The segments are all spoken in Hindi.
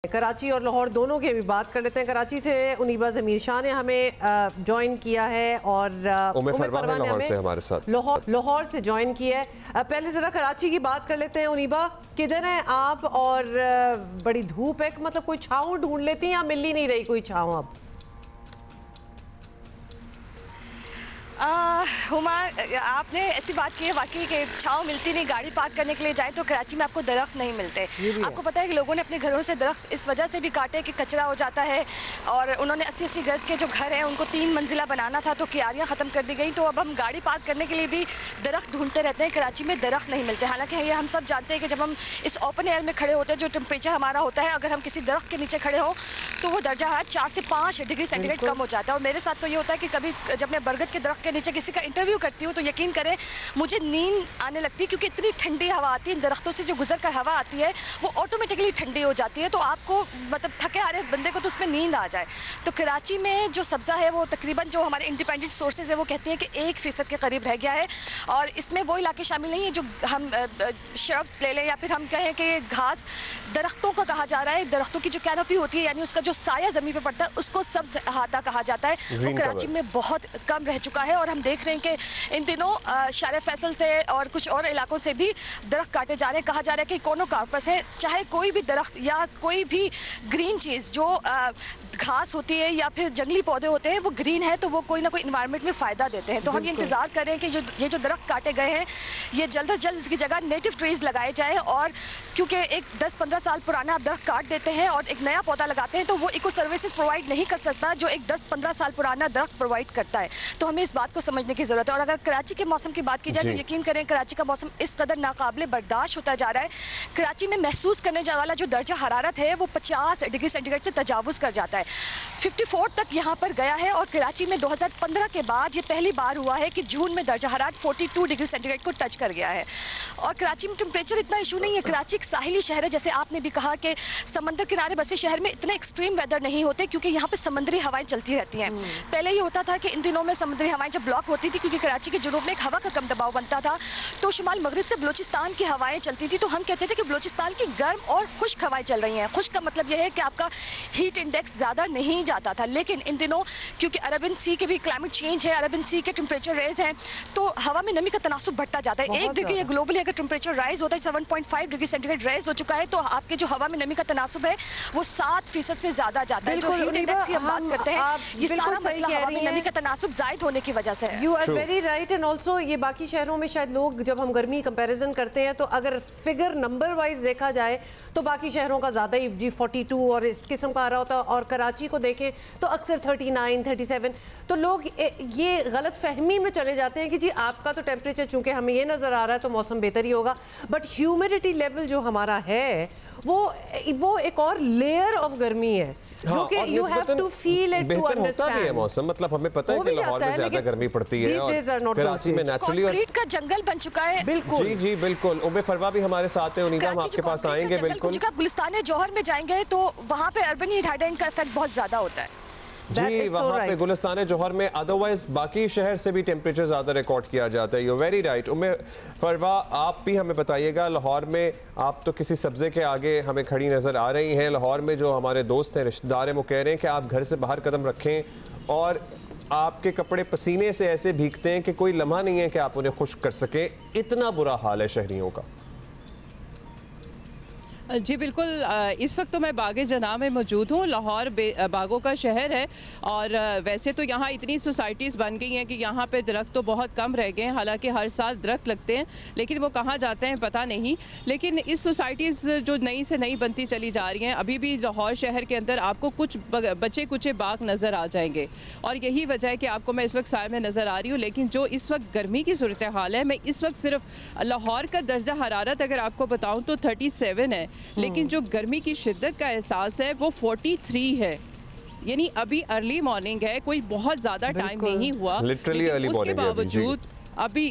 कराची और लाहौर दोनों की भी बात कर लेते हैं। कराची से उनीबा ज़मीर शाह ने हमें ज्वाइन किया है और उम्मे फरवा ने लाहौर से हमारे साथ लाहौर से ज्वाइन किया है। पहले ज़रा कराची की बात कर लेते हैं। उनीबा, किधर हैं आप? और बड़ी धूप है, मतलब कोई छाँव ढूंढ लेती हैं या मिल ही नहीं रही कोई छाँव अब? हुमा, आपने ऐसी बात की है वाकई कि छाँव मिलती नहीं। गाड़ी पार्क करने के लिए जाएं तो कराची में आपको दरख्त नहीं मिलते। आपको पता है कि लोगों ने अपने घरों से दरख्त इस वजह से भी काटे कि कचरा हो जाता है, और उन्होंने 80-80 गज के जो घर हैं उनको 3 मंजिला बनाना था तो क्यारियाँ ख़त्म कर दी गई। तो अब हम गाड़ी पार्क करने के लिए भी दरख्त ढूंढते रहते हैं। कराची में दरख्त नहीं मिलते। हालाँकि ये हम सब जानते हैं कि जब हम इस ओपन एयर में खड़े होते हैं, जो टेम्परेचर हमारा होता है, अगर हम किसी दरख्त के नीचे खड़े हों तो वो दर्जा हरारत 4 से 5 डिग्री सेंटीग्रेड कम हो जाता है। और मेरे साथ तो ये होता है कि कभी जब मैं बरगद के दरख्त के नीचे किसी का इंटरव्यू करती हूँ तो यकीन करें मुझे नींद आने लगती है, क्योंकि इतनी ठंडी हवा आती है। इन दरख्तों से जो गुजर कर हवा आती है वो ऑटोमेटिकली ठंडी हो जाती है, तो आपको मतलब थके हारे बंदे को तो उसमें नींद आ जाए। तो कराची में जो सब्ज़ा है वो तकरीबन, जो हमारे इंडिपेंडेंट सोर्सेज है वो कहते हैं कि 1% के करीब रह गया है। और इसमें वो इलाके शामिल नहीं है जो हम श्रब्स ले लें या फिर हम कहें कि घास दरख्तों का कहा जा रहा है। दरख्तों की जो कैनोपी होती है, यानी उसका जो साया ज़मीन पर पड़ता है, उसको सब्ज़ अहाता कहा जाता है। वो कराची में बहुत कम रह चुका है। और हम देख रहे हैं कि इन दिनों शारे फैसल से और कुछ और इलाकों से भी दरख्त काटे जा रहे हैं। कहा जा रहा है कि कोनो कार्पस है, चाहे कोई भी दरख्त या कोई भी ग्रीन चीज़ जो घास होती है या फिर जंगली पौधे होते हैं, वो ग्रीन है तो वो कोई ना कोई इन्वायरमेंट में फ़ायदा देते हैं। तो हम ये इंतज़ार कर रहे हैं कि ये जो दरख्त काटे गए हैं, ये जल्द से जल्द इसकी जगह नेटिव ट्रीज़ लगाए जाए। और क्योंकि एक 10-15 साल पुराना आप दरख्त काट देते हैं और एक नया पौधा लगाते हैं तो वो इको सर्विसेज प्रोवाइड नहीं कर सकता जो एक 10-15 साल पुराना दरख्त प्रोवाइड करता है। तो हमें इस बात को समझने की ज़रूरत है। और अगर कराची के मौसम की बात की जाए तो यकीन करें कराची का मौसम इस कदर नाकाबिले बर्दाश्त होता जा रहा है। कराची में महसूस करने वाला जो दर्जा हरारत है वो 50 डिग्री सेंटीग्रेड से तजावुज़ कर जाता है। 54 तक यहाँ पर गया है। और कराची में 2015 के बाद ये पहली बार हुआ है कि जून में दर्जा हरारत 42 डिग्री सेंटीग्रेड को टच कर गया है। और कराची में टेम्परेचर इतना इशू नहीं है। कराची एक साहिली शहर है, जैसे आपने भी कहा कि समंदर किनारे बसे शहर में इतने एक्सट्रीम वेदर नहीं होते, क्योंकि यहाँ पे समुद्री हवाएं चलती रहती हैं। पहले ये होता था कि इन दिनों में समुद्री हवाएं जब ब्लॉक होती थी, क्योंकि कराची के जुनूब में एक हवा का कम दबाव बनता था, तो शुमाल मगरिब से बलूचिस्तान की हवाएं चलती थी। तो हम कहते थे कि बलूचिस्तान की गर्म और खुश्क हवाएं चल रही हैं। खुश्क का मतलब यह है कि आपका हीट इंडेक्स ज़्यादा नहीं जाता था। लेकिन इन दिनों क्योंकि अरबियन सी के भी क्लाइमेट चेंज है, अरबियन सी के टेम्परेचर रेज हैं, तो हवा में नमी का तनासुब बढ़ता जाता है। 1 डिग्री ग्लोबली अगर टेम्परेचर राइज होता है, 7.5 डिग्री सेंटीग्रेड राइज हो चुका है, तो आपके जो हवा में नमी का तनासुब है वो 7% से ज़्यादा जाता है। जो हीट इंडेक्स की हम बात करते हैं, ये सारा मसला हवा में नमी का तनासुब ज़ायद होने की वजह से है। You are very right. And also ये बाकी शहरों में शायद लोग जब हम गर्मी कंपैरिजन करते हैं तो अगर फिगर नंबर वाइज देखा जाए तो बाकी शहरों का ज़्यादा ही 42 और इस किस्म का आ रहा होता है, और कराची को देखें तो अक्सर 39, 37। तो लोग ये गलत फहमी में चले जाते हैं कि जी आपका तो टेम्परेचर चूंकि हमें ये नज़र आ रहा है तो मौसम बेहतर ही होगा, बट ह्यूमिडिटी लेवल जो हमारा है वो एक और लेयर ऑफ गर्मी है जो कि you have to feel it to understand. होता भी है मौसम, मतलब हमें पता है कि लाहौर में ज्यादा गर्मी पड़ती है और कराची में नेचुरली कंक्रीट का जंगल बन चुका है। बिल्कुल जी बिल्कुल। उम्मे फरवा भी हमारे साथ है। उनीबा हम आपके पास आएंगे। बिल्कुल, गुलिस्तान जौहर में जाएंगे तो वहाँ पे अर्बन हीट हाइडेंट का इफेक्ट बहुत ज्यादा होता है जी। वहाँ पे गुलिस्तान जौहर में अदरवाइज बाकी शहर से भी टेम्परेचर ज़्यादा रिकॉर्ड किया जाता है। You very right. Umme Farwa, आप भी हमें बताइएगा, लाहौर में आप तो किसी सब्ज़े के आगे हमें खड़ी नज़र आ रही हैं। लाहौर में जो हमारे दोस्त हैं, रिश्तेदार हैं, वो कह रहे हैं कि आप घर से बाहर कदम रखें और आपके कपड़े पसीने से ऐसे भीगते हैं कि कोई लम्हा नहीं है कि आप उन्हें खुश्क कर सकें। इतना बुरा हाल है शहरियों का। जी बिल्कुल। इस वक्त तो मैं बागे जना में मौजूद हूँ। लाहौर बागों का शहर है और वैसे तो यहाँ इतनी सोसाइटीज़ बन गई हैं कि यहाँ पे दरख्त तो बहुत कम रह गए हैं। हालांकि हर साल दरख्त लगते हैं लेकिन वो कहाँ जाते हैं पता नहीं। लेकिन इस सोसाइटीज़ जो नई से नई बनती चली जा रही हैं, अभी भी लाहौर शहर के अंदर आपको कुछ बचे कुचे बाग नज़र आ जाएंगे और यही वजह है कि आपको मैं इस वक्त साय में नज़र आ रही हूँ। लेकिन जो इस वक्त गर्मी की सूरत हाल है, मैं इस वक्त सिर्फ लाहौर का दर्जा हरारत अगर आपको बताऊँ तो 37 है, लेकिन जो गर्मी की शिद्दत का एहसास है वो 43 है। यानी अभी अर्ली मॉर्निंग है, कोई बहुत ज़्यादा टाइम नहीं हुआ, लेकिन उसके बावजूद अभी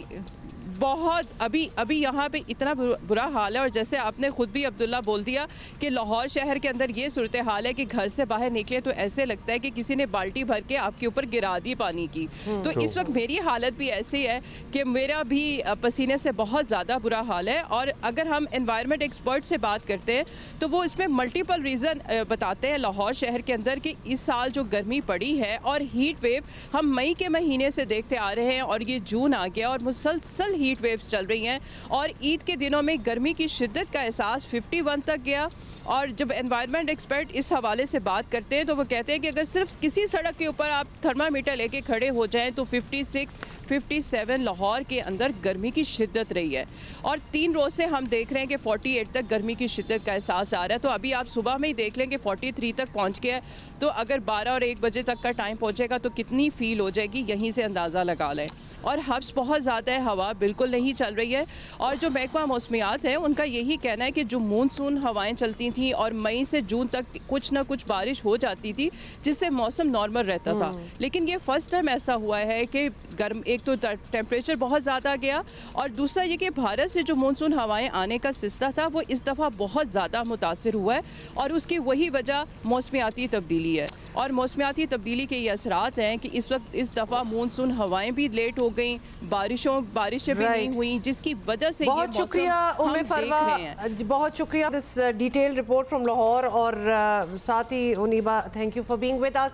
बहुत अभी यहाँ पे इतना बुरा हाल है। और जैसे आपने खुद भी अब्दुल्ला बोल दिया कि लाहौर शहर के अंदर ये सूरत हाल है कि घर से बाहर निकले तो ऐसे लगता है कि किसी ने बाल्टी भर के आपके ऊपर गिरा दी पानी की। तो इस वक्त मेरी हालत भी ऐसी है कि मेरा भी पसीने से बहुत ज़्यादा बुरा हाल है। और अगर हम एनवायरनमेंट एक्सपर्ट से बात करते हैं तो वो इसमें मल्टीपल रीज़न बताते हैं लाहौर शहर के अंदर कि इस साल जो गर्मी पड़ी है और हीट वेव हम मई के महीने से देखते आ रहे हैं और ये जून आ गया और मुसलसल हीट वेव्स चल रही हैं। और ईद के दिनों में गर्मी की शिद्दत का एहसास 51 तक गया। और जब एनवायरनमेंट एक्सपर्ट इस हवाले से बात करते हैं तो वो कहते हैं कि अगर सिर्फ किसी सड़क के ऊपर आप थर्मामीटर लेके खड़े हो जाएं तो 56, 57 लाहौर के अंदर गर्मी की शिद्दत रही है। और 3 रोज़ से हम देख रहे हैं कि 48 तक गर्मी की शिद्दत का एहसास आ रहा है। तो अभी आप सुबह में ही देख लें कि 43 तक पहुंच गया है। तो अगर 12 और 1 बजे तक का टाइम पहुंचेगा तो कितनी फील हो जाएगी, यहीं से अंदाज़ा लगा लें। और हब्स बहुत ज़्यादा है, हवा बिल्कुल नहीं चल रही है। और जो महकमा मौसमियात है उनका यही कहना है कि जो मानसून हवाएं चलती थी और मई से जून तक कुछ ना कुछ बारिश हो जाती थी जिससे मौसम नॉर्मल रहता था। लेकिन ये फर्स्ट टाइम ऐसा हुआ है कि गर्म, एक तो टेम्परेचर बहुत ज़्यादा गया और दूसरा ये कि भारत से जो मानसून हवाएं आने का सिलसिला था वो इस दफ़ा बहुत ज़्यादा मुतासिर हुआ है। और उसकी वही वजह मौसमियाती तब्दीली है। और मौसमियाती तब्दीली के ये असरात हैं कि इस वक्त इस दफ़ा मानसून हवाएं भी लेट हो गई, बारिशें भी नहीं हुई, जिसकी वजह से बहुत शुक्रिया उम्मे फरवा, बहुत शुक्रिया this detail report from Lahore. और साथ ही Uniba, thank you for being with us.